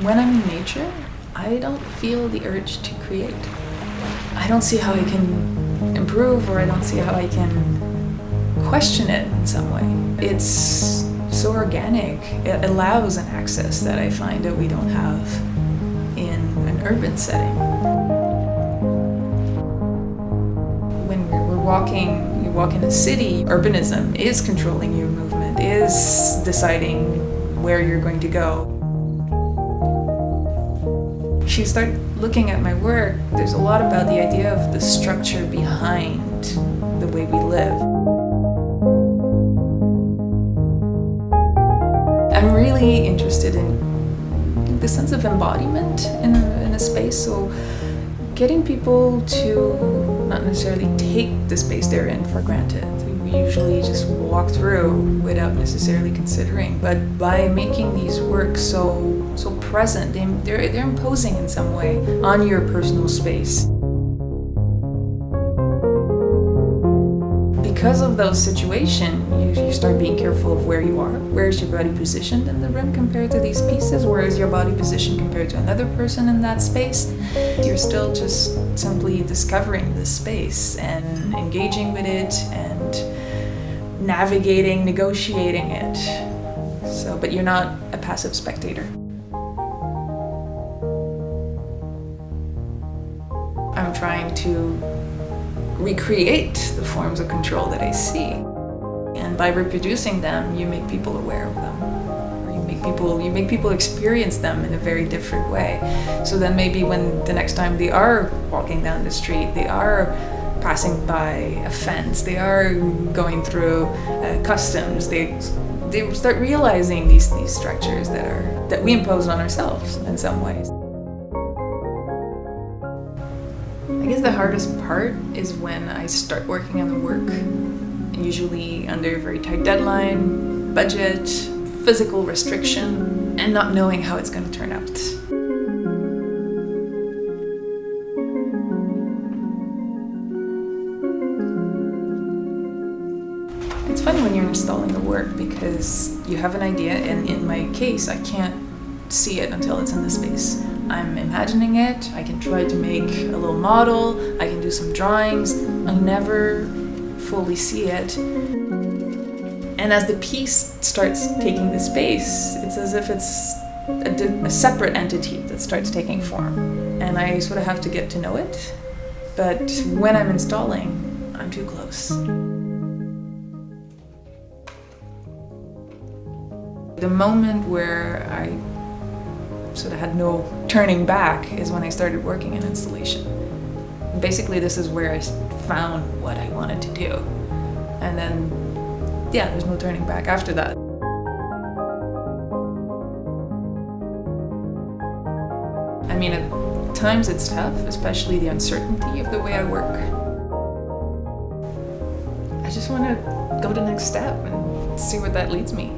When I'm in nature, I don't feel the urge to create. I don't see how I can improve, or I don't see how I can question it in some way. It's so organic. It allows an access that I find that we don't have in an urban setting. When we're walking, you walk in a city, urbanism is controlling your movement, is deciding where you're going to go. If you start looking at my work, there's a lot about the idea of the structure behind the way we live. I'm really interested in the sense of embodiment in a space, so getting people to not necessarily take the space they're in for granted. We usually just walk through without necessarily considering, but by making these works so present, they're imposing in some way on your personal space. Because of those situations, you start being careful of where you are. Where is your body positioned in the room compared to these pieces? Where is your body positioned compared to another person in that space? You're still just simply discovering this space and engaging with it and navigating, negotiating it. But you're not a passive spectator. I'm trying to recreate the forms of control that I see. And by reproducing them, you make people aware of them. Or you make people experience them in a very different way. So then maybe when the next time they are walking down the street, they are passing by a fence, they are going through customs, they start realizing these structures that we impose on ourselves in some ways. I guess the hardest part is when I start working on the work, usually under a very tight deadline, budget, physical restriction, and not knowing how it's going to turn out. It's funny when you're installing the work because you have an idea, and in my case, I can't see it until it's in the space. I'm imagining it, I can try to make a little model, I can do some drawings, I never fully see it. And as the piece starts taking the space, it's as if it's a separate entity that starts taking form. And I sort of have to get to know it, but when I'm installing, I'm too close. The moment where I sort of had no turning back is when I started working in installation. And basically, this is where I found what I wanted to do. And then, there's no turning back after that. I mean, at times it's tough, especially the uncertainty of the way I work. I just want to go to the next step and see where that leads me.